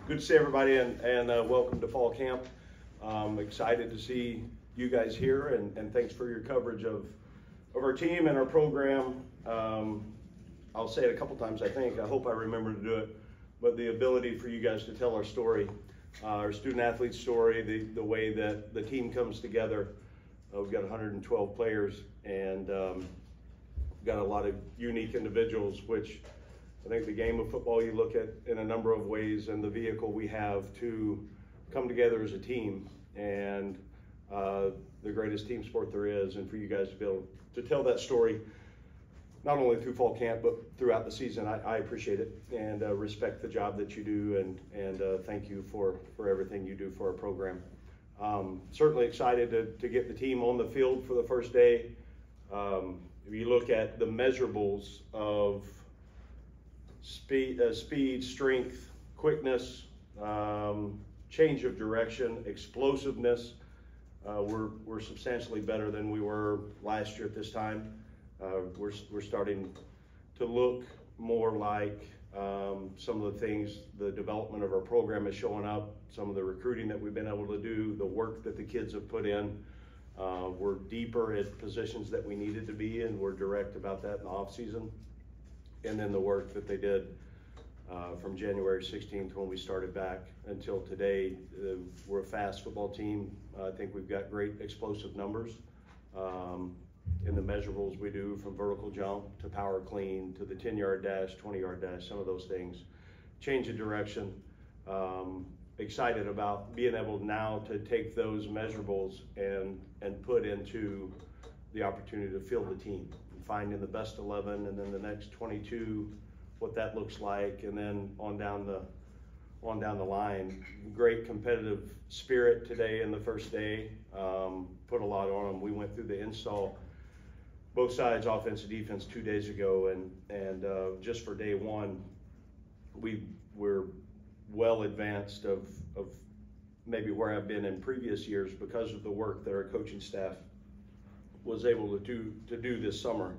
Good to see everybody, and welcome to fall camp. Excited to see you guys here, and thanks for your coverage of our team and our program. I'll say it a couple times, I hope I remember to do it, but the ability for you guys to tell our story, our student athlete story, the way that the team comes together. We've got 112 players, and we've got a lot of unique individuals, which I think the game of football you look at in a number of ways, and the vehicle we have to come together as a team, and the greatest team sport there is, and for you guys to be able to tell that story, not only through fall camp, but throughout the season. I appreciate it, and respect the job that you do, and thank you for everything you do for our program. Certainly excited to get the team on the field for the first day. If you look at the measurables of speed, strength, quickness, change of direction, explosiveness, we're substantially better than we were last year at this time. We're starting to look more like some of the things, the development of our program is showing up, some of the recruiting that we've been able to do, the work that the kids have put in. We're deeper at positions that we needed to be, and we're direct about that in the off season. And then the work that they did from January 16th when we started back until today. We're a fast football team. I think we've got great explosive numbers in the measurables we do, from vertical jump to power clean to the 10-yard dash, 20-yard dash, some of those things. Change of direction. Excited about being able now to take those measurables and put into the opportunity to field the team, finding the best 11, and then the next 22, what that looks like, and then on down the line. Great competitive spirit today in the first day. Put a lot on them. We went through the install, both sides, offense and defense, 2 days ago, and just for day one, we're well advanced of maybe where I've been in previous years because of the work that our coaching staff was able to do this summer,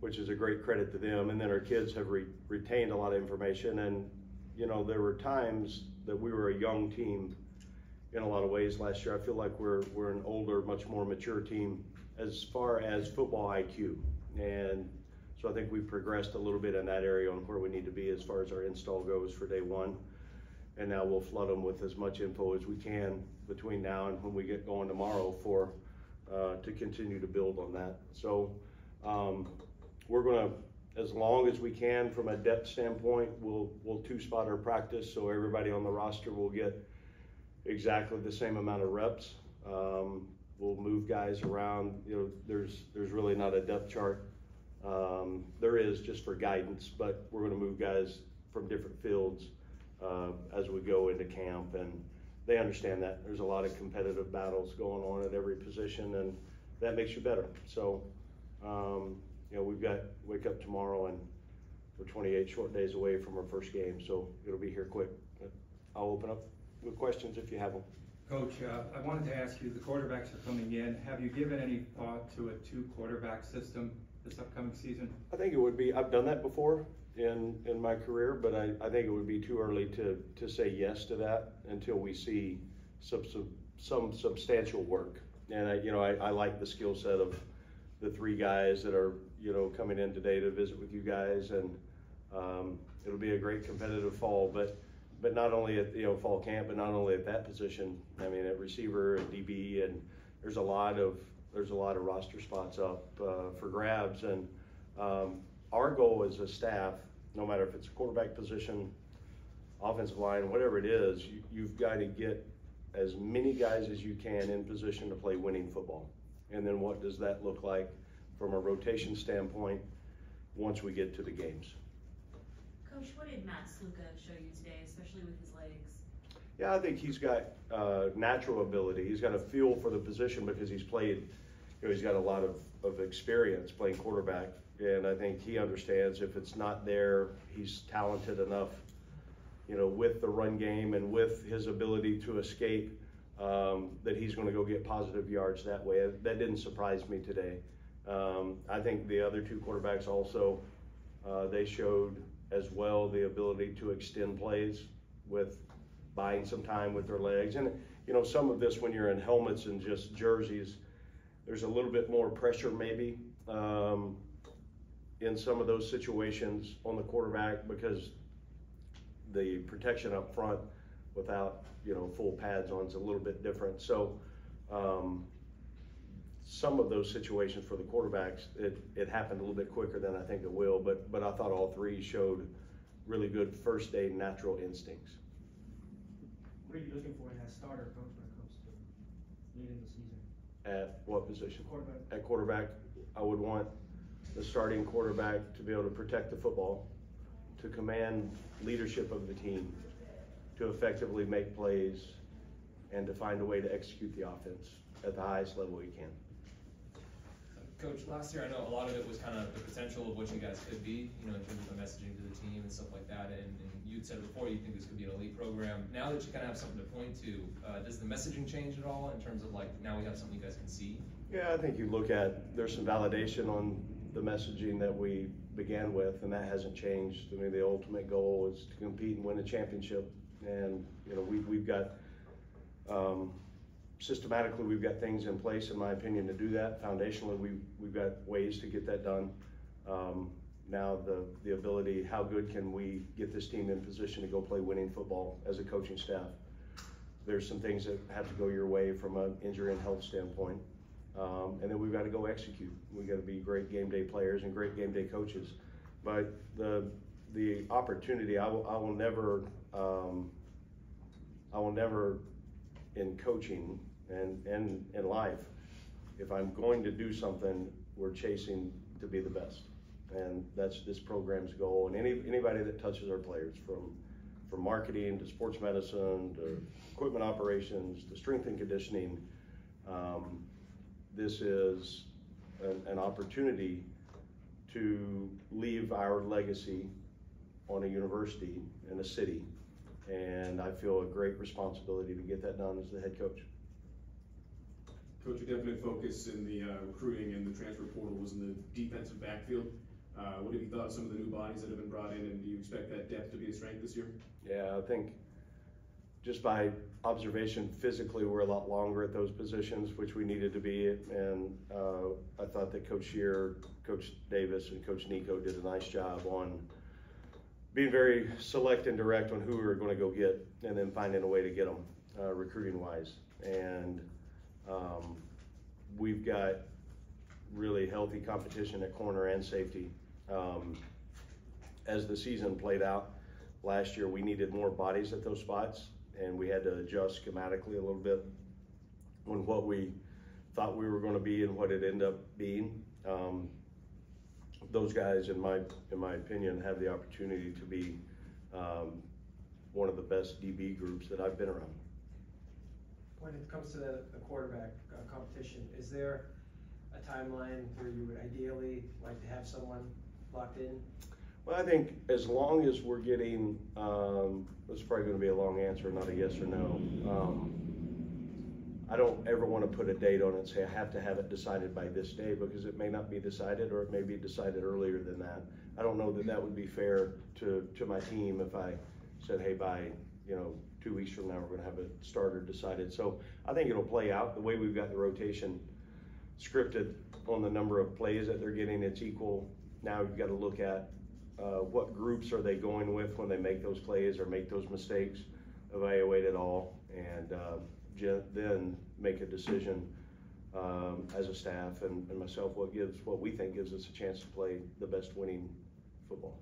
which is a great credit to them. And then our kids have retained a lot of information. And you know, there were times that we were a young team in a lot of ways last year. I feel like we're an older, much more mature team as far as football IQ. And so I think we've progressed a little bit in that area on where we need to be as far as our install goes for day one. And now we'll flood them with as much info as we can between now and when we get going tomorrow to continue to build on that. So we're gonna, as long as we can from a depth standpoint, we'll two-spot our practice, so everybody on the roster will get exactly the same amount of reps. We'll move guys around. You know, there's really not a depth chart. There is just for guidance, but we're gonna move guys from different fields as we go into camp, and they understand that. There's a lot of competitive battles going on at every position, and that makes you better. So, you know, we've got wake up tomorrow, and we're 28 short days away from our first game, so it'll be here quick. But I'll open up with questions if you have them. Coach, I wanted to ask you, the quarterbacks are coming in. Have you given any thought to a 2-quarterback system this upcoming season? I think it would be, I've done that before in my career, but I think it would be too early to say yes to that until we see some substantial work. And I like the skill set of the 3 guys that are, you know, coming in today to visit with you guys, and it'll be a great competitive fall, but not only at, you know, fall camp, but not only at that position. I mean, at receiver and DB, and there's a lot of roster spots up for grabs. And our goal as a staff, no matter if it's a quarterback position, offensive line, whatever it is, you've got to get as many guys as you can in position to play winning football. And then what does that look like from a rotation standpoint once we get to the games? Coach, what did Matt Sluka show you today, especially with his legs? Yeah, I think he's got natural ability. He's got a feel for the position because he's played, you know, he's got a lot of experience playing quarterback. And I think he understands if it's not there, he's talented enough, you know, with the run game and with his ability to escape, that he's going to go get positive yards that way. That didn't surprise me today. I think the other 2 quarterbacks also, they showed as well the ability to extend plays with buying some time with their legs. And you know, some of this, when you're in helmets and just jerseys, there's a little bit more pressure maybe in some of those situations on the quarterback, because the protection up front without, you know, full pads on is a little bit different. So some of those situations for the quarterbacks, it happened a little bit quicker than I think it will, but I thought all three showed really good first day natural instincts. What are you looking for in that starter, coach, when it comes to leading the season? At what position? Quarterback. At quarterback, I would want the starting quarterback to be able to protect the football, to command leadership of the team, to effectively make plays, and to find a way to execute the offense at the highest level he can. Coach, last year I know a lot of it was kind of the potential of what you guys could be, you know, in terms of the messaging to the team and stuff like that. And you'd said before you think this could be an elite program. Now that you kind of have something to point to, does the messaging change at all in terms of like now we have something you guys can see? Yeah, I think you look at, there's some validation on the messaging that we began with, and that hasn't changed. I mean, the ultimate goal is to compete and win a championship. And, you know, we've got, systematically, we've got things in place, in my opinion, to do that. Foundationally, we've got ways to get that done. Now the ability, how good can we get this team in position to go play winning football as a coaching staff? There's some things that have to go your way from an injury and health standpoint. And then we've got to go execute. We've got to be great game day players and great game day coaches. But the opportunity, I will never in coaching and in life, if I'm going to do something, we're chasing to be the best. And that's this program's goal. And anybody that touches our players, from marketing to sports medicine to equipment operations to strength and conditioning, this is an opportunity to leave our legacy on a university in a city. And I feel a great responsibility to get that done as the head coach. Coach, a definite focus in the recruiting and the transfer portal was in the defensive backfield. What have you thought of some of the new bodies that have been brought in, and do you expect that depth to be a strength this year? Yeah, I think just by observation, physically we're a lot longer at those positions, which we needed to be. And I thought that Coach Shear, Coach Davis, and Coach Nico did a nice job on being very select and direct on who we were going to go get, and then finding a way to get them recruiting-wise. And we've got really healthy competition at corner and safety. As the season played out last year, we needed more bodies at those spots, and we had to adjust schematically a little bit on what we thought we were going to be and what it ended up being. Those guys, in my opinion, have the opportunity to be one of the best DB groups that I've been around. When it comes to the quarterback competition, is there a timeline where you would ideally like to have someone locked in? Well, I think as long as we're getting, this is probably going to be a long answer, not a yes or no. I don't ever want to put a date on it and say I have to have it decided by this day, because it may not be decided, or it may be decided earlier than that. I don't know that that would be fair to my team if I said, hey, by 2 weeks from now we're going to have a starter decided. So I think it'll play out the way we've got the rotation scripted on the number of plays that they're getting. It's equal. Now you've got to look at what groups are they going with when they make those plays or make those mistakes, evaluate it all, and then make a decision as a staff and myself what we think gives us a chance to play the best winning football.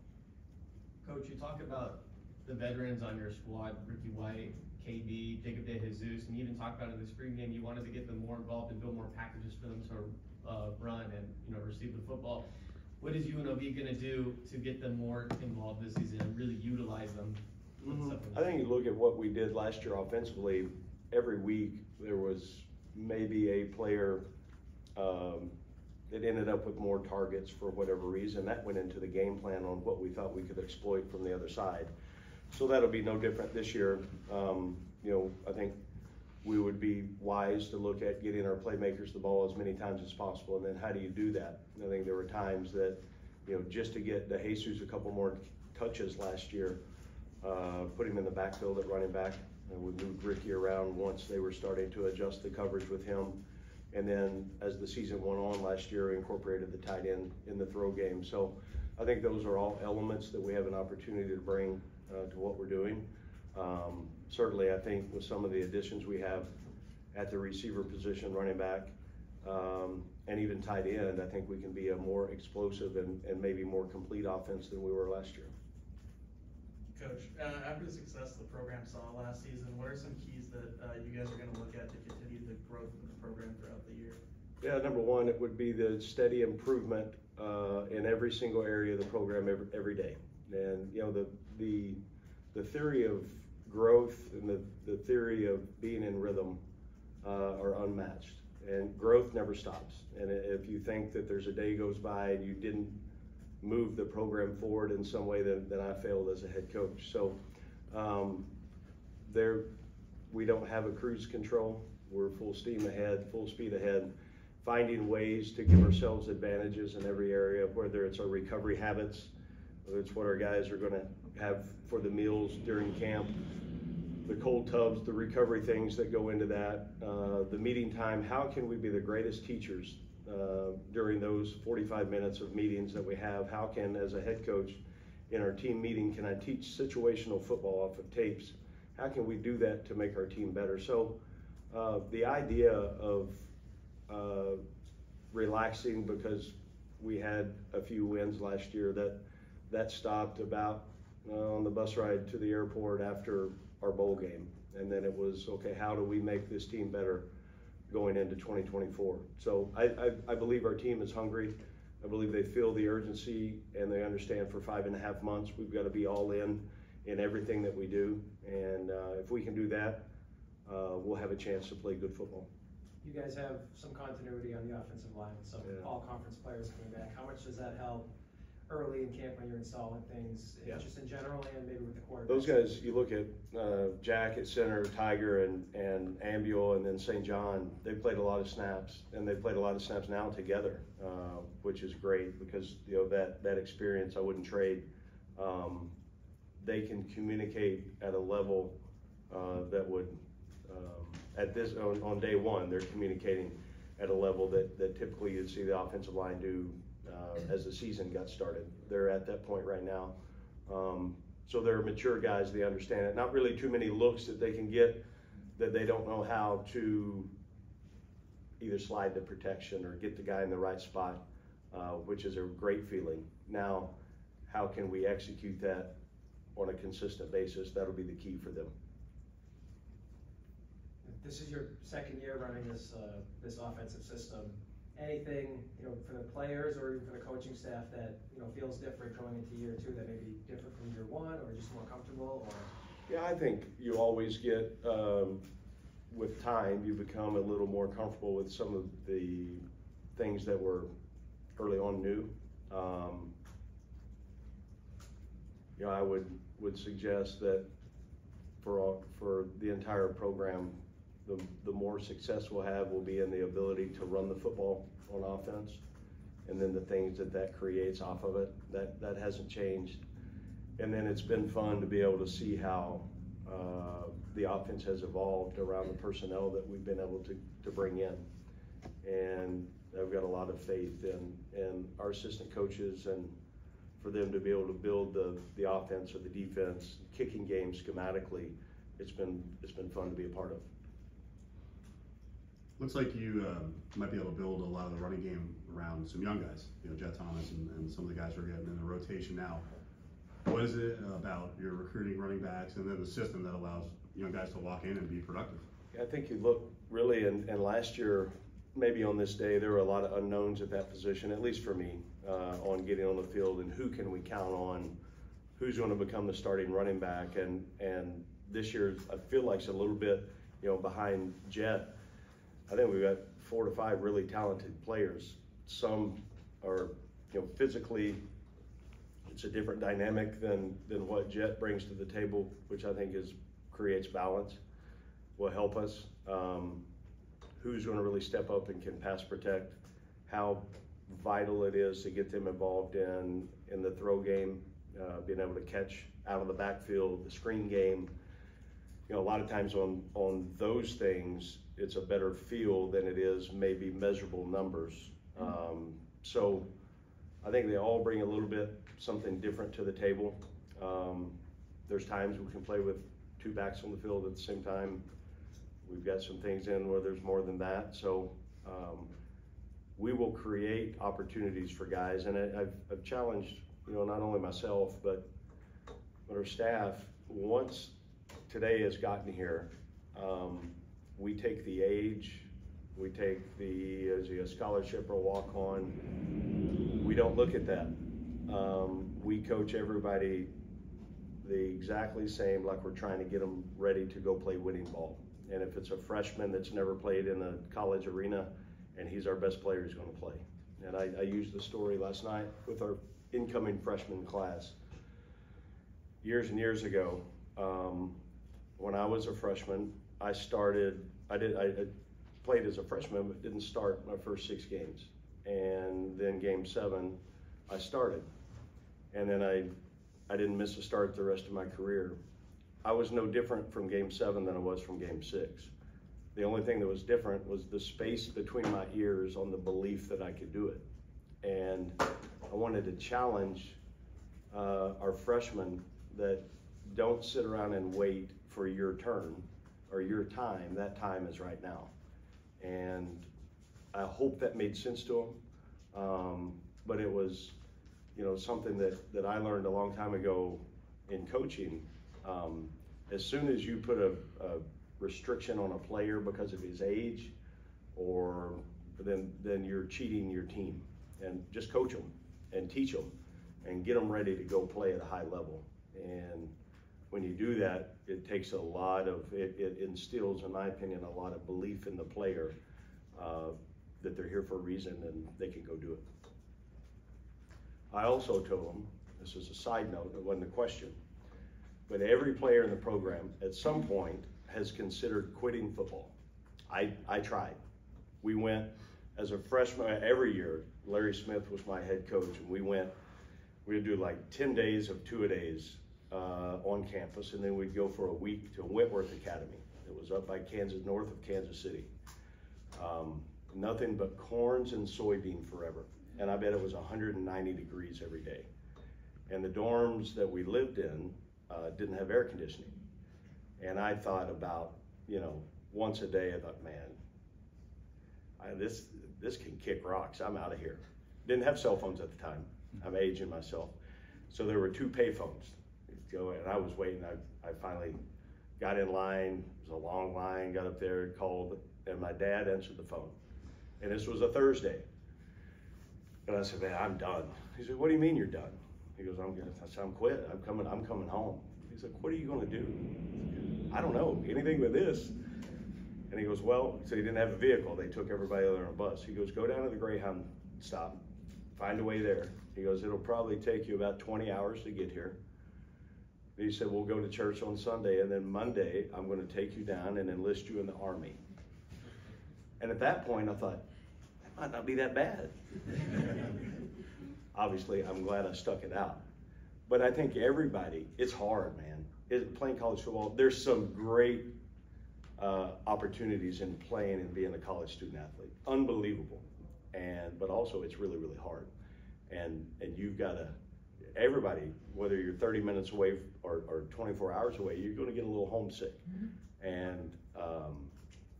Coach, you talk about the veterans on your squad, Ricky White, KB, Jacob De Jesus, and you even talked about in the spring game you wanted to get them more involved and build more packages for them to run and receive the football. What is UNLV going to do to get them more involved this season and really utilize them? I think you look at what we did last year offensively. Every week there was maybe a player that ended up with more targets for whatever reason. That went into the game plan on what we thought we could exploit from the other side. So that'll be no different this year. I think we would be wise to look at getting our playmakers the ball as many times as possible, and then how do you do that? I think there were times that, just to get De Jesus a couple more touches last year, put him in the backfield at running back. And we moved Ricky around once they were starting to adjust the coverage with him. And then as the season went on last year, we incorporated the tight end in the throw game. So I think those are all elements that we have an opportunity to bring to what we're doing. Certainly, I think with some of the additions we have at the receiver position, running back, and even tight end, I think we can be a more explosive and maybe more complete offense than we were last year. Coach, after the success the program saw last season, what are some keys that you guys are going to look at to continue the growth of the program throughout the year? Yeah, number one, it would be the steady improvement in every single area of the program every day. And you know, the theory of growth and the theory of being in rhythm are unmatched. And growth never stops. And if you think that there's a day goes by and you didn't move the program forward in some way, then I failed as a head coach. So we don't have a cruise control. We're full steam ahead, full speed ahead, finding ways to give ourselves advantages in every area, whether it's our recovery habits, whether it's what our guys are going to have for the meals during camp, the cold tubs, the recovery things that go into that, the meeting time. How can we be the greatest teachers during those 45 minutes of meetings that we have? How can, as a head coach in our team meeting, can I teach situational football off of tapes? How can we do that to make our team better? So the idea of relaxing because we had a few wins last year, that stopped about on the bus ride to the airport after our bowl game. And then it was, okay, how do we make this team better going into 2024? So I believe our team is hungry. I believe they feel the urgency and they understand for 5.5 months we've got to be all in everything that we do. And if we can do that, we'll have a chance to play good football. You guys have some continuity on the offensive line with some all-conference players coming back. How much does that help early in camp when you're installing things, just in general and maybe with the quarterback? Those guys, you look at Jack at center, Tiger and Ambule, and then St. John, they've played a lot of snaps, and they've played a lot of snaps now together, which is great because you know that experience I wouldn't trade. They can communicate at a level that would, at this on day one, they're communicating at a level that typically you'd see the offensive line do as the season got started. They're at that point right now. So they're mature guys, they understand it. Not really too many looks that they can get that they don't know how to either slide the protection or get the guy in the right spot, which is a great feeling. Now, how can we execute that on a consistent basis? That'll be the key for them. This is your second year running this offensive system. Anything, for the players or even for the coaching staff that, feels different going into year two that may be different from year one or just more comfortable? Or? Yeah, I think you always get, with time, you become a little more comfortable with some of the things that were early on new. I would suggest that for the entire program, the more success we'll have will be in the ability to run the football on offense, and then the things that creates off of it, that hasn't changed. And then it's been fun to be able to see how the offense has evolved around the personnel that we've been able to bring in. And I've got a lot of faith in our assistant coaches and for them to be able to build the offense or the defense, kicking game schematically. It's been fun to be a part of. Looks like you might be able to build a lot of the running game around some young guys, Jet Thomas and some of the guys who are getting in the rotation now. What is it about your recruiting running backs and then the system that allows young guys to walk in and be productive? I think you look really, and last year, maybe on this day, there were a lot of unknowns at that position, at least for me, on getting on the field and who can we count on, who's going to become the starting running back. And this year, I feel like it's a little bit, behind Jet. I think we've got 4 to 5 really talented players. Some are, physically, it's a different dynamic than what Jet brings to the table, which I think creates balance, will help us. Who's going to really step up and can pass protect, how vital it is to get them involved in the throw game, being able to catch out of the backfield, the screen game. You know, a lot of times on those things, it's a better feel than it is maybe measurable numbers. So I think they all bring a little bit something different to the table. There's times we can play with 2 backs on the field at the same time. We've got some things in where there's more than that. So we will create opportunities for guys. And I've challenged, you know, not only myself, but our staff. Once today has gotten here, we take the age, we take is he a scholarship or a walk-on? We don't look at that. We coach everybody the exactly same, like we're trying to get them ready to go play winning ball. And if it's a freshman that's never played in a college arena and he's our best player, he's going to play. And I used the story last night with our incoming freshman class. Years and years ago, when I was a freshman, I played as a freshman, but didn't start my first 6 games. And then game 7, I started. And then I didn't miss a start the rest of my career. I was no different from game 7 than I was from game 6. The only thing that was different was the space between my ears on the belief that I could do it. And I wanted to challenge our freshmen that don't sit around and wait for your turn or your time. That time is right now. And I hope that made sense to them. But it was, you know, something that I learned a long time ago in coaching. As soon as you put a restriction on a player because of his age, or then you're cheating your team. And just coach them and teach them and get them ready to go play at a high level. And when you do that, it takes a lot of, it instills, in my opinion, a lot of belief in the player that they're here for a reason and they can go do it. I also told them, this is a side note, it wasn't a question, but every player in the program at some point has considered quitting football. I tried. We went as a freshman every year. Larry Smith was my head coach, and we'd do like 10 days of 2-a-days on campus, and then we'd go for a week to Whitworth Academy. It was up by Kansas, north of Kansas City. Nothing but corns and soybean forever. And I bet it was 190 degrees every day. And the dorms that we lived in didn't have air conditioning. And I thought about, you know, once a day, I thought, man, this can kick rocks. I'm out of here. Didn't have cell phones at the time. I'm aging myself. So there were 2 payphones. And I was waiting. I finally got in line. It was a long line. Got up there, called, and my dad answered the phone. And this was a Thursday. And I said, man, I'm done. He said, what do you mean you're done? He goes, I said, I'm quit. I'm coming home. He's like, what are you going to do? I don't know, anything but this. And he goes, well, so he didn't have a vehicle. They took everybody there on a bus. He goes, go down to the Greyhound stop, find a way there. He goes, it'll probably take you about 20 hours to get here. He said, we'll go to church on Sunday, and then Monday, I'm going to take you down and enlist you in the Army. And at that point, I thought, that might not be that bad. Obviously, I'm glad I stuck it out. But I think everybody, it's hard, man. Playing college football, there's some great opportunities in playing and being a college student athlete. Unbelievable. But also it's really, really hard. And you've got to, everybody, whether you're 30 minutes away or 24 hours away, you're going to get a little homesick. Mm-hmm. And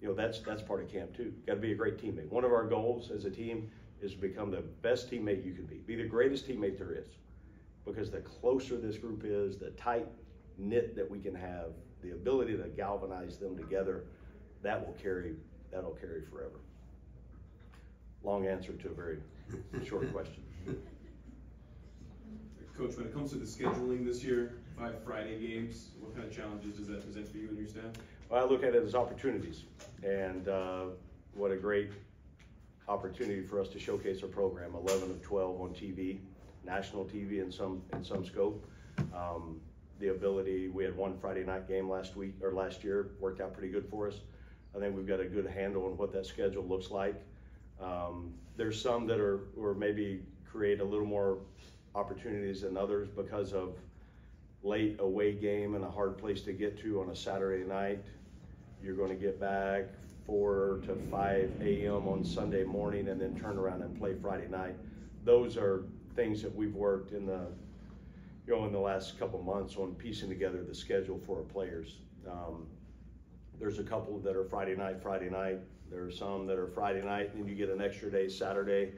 you know, that's part of camp too. Got to be a great teammate. One of our goals as a team is to become the best teammate you can be. Be the greatest teammate there is. Because the closer this group is, the tight knit that we can have, the ability to galvanize them together, that'll carry forever. Long answer to a very short question. Coach, when it comes to the scheduling this year, 5 Friday games, what kind of challenges does that present for you and your staff? Well, I look at it as opportunities, and what a great opportunity for us to showcase our program. 11 of 12 on TV, national TV in some scope. The ability, we had one Friday night game last year, worked out pretty good for us. I think we've got a good handle on what that schedule looks like. There's some that are maybe create a little more opportunities than others because of late away game and a hard place to get to on a Saturday night. You're going to get back 4 to 5 a.m. on Sunday morning and then turn around and play Friday night. Those are things that we've worked in the, in the last couple months on piecing together the schedule for our players. There's a couple that are Friday night. There are some that are Friday night, and then you get an extra day Saturday.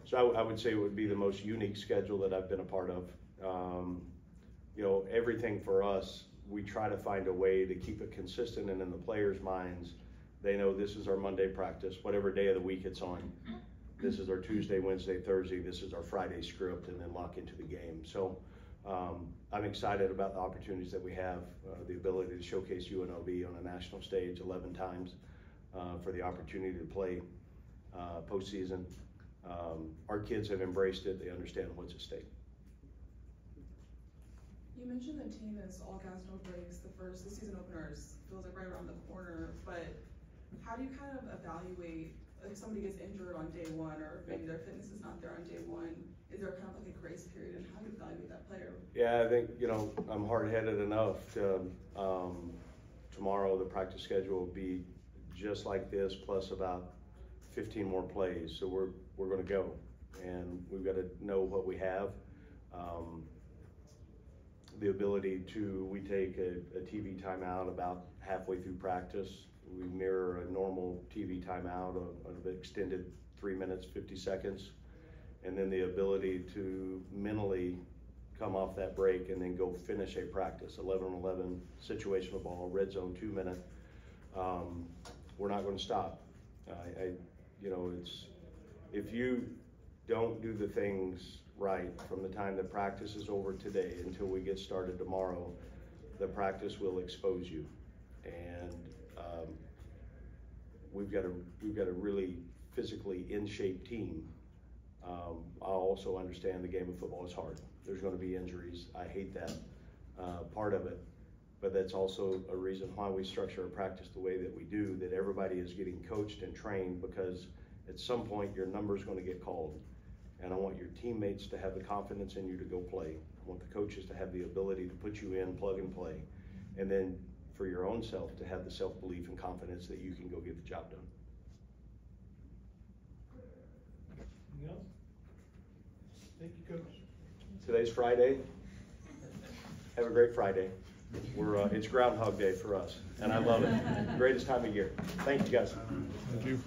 So I would say it would be the most unique schedule that I've been a part of. Everything for us, we try to find a way to keep it consistent, and in the players' minds, they know this is our Monday practice, whatever day of the week it's on. This is our Tuesday, Wednesday, Thursday, this is our Friday script, and then lock into the game. So I'm excited about the opportunities that we have, the ability to showcase UNLV on a national stage 11 times, for the opportunity to play postseason. Our kids have embraced it, they understand what's at stake. You mentioned the team is all gas, no brakes. The season openers feels like right around the corner, but how do you kind of evaluate if somebody gets injured on day one, or maybe their fitness is not there on day one? Is there kind of like a grace period, and how do you evaluate that player? Yeah, I think, I'm hard-headed enough to, tomorrow the practice schedule will be just like this, plus about 15 more plays. So we're going to go, and we've got to know what we have. The ability we take a TV timeout about halfway through practice. We mirror a normal TV timeout of an extended 3 minutes, 50 seconds. And then the ability to mentally come off that break and then go finish a practice. 11-on-11 situational ball, red zone, 2 minute. We're not going to stop. If you don't do the things right from the time the practice is over today until we get started tomorrow, the practice will expose you. And we've got a really physically in shape team. I also understand the game of football is hard. There's going to be injuries. I hate that part of it, but that's also a reason why we structure a practice the way that we do, that everybody is getting coached and trained, because at some point your number is going to get called. And I want your teammates to have the confidence in you to go play. I want the coaches to have the ability to put you in, plug and play. And then for your own self to have the self-belief and confidence that you can go get the job done. Anything else? Thank you, Coach. Today's Friday. Have a great Friday. It's Groundhog Day for us, and I love it. Greatest time of year. Thank you, guys. Thank you.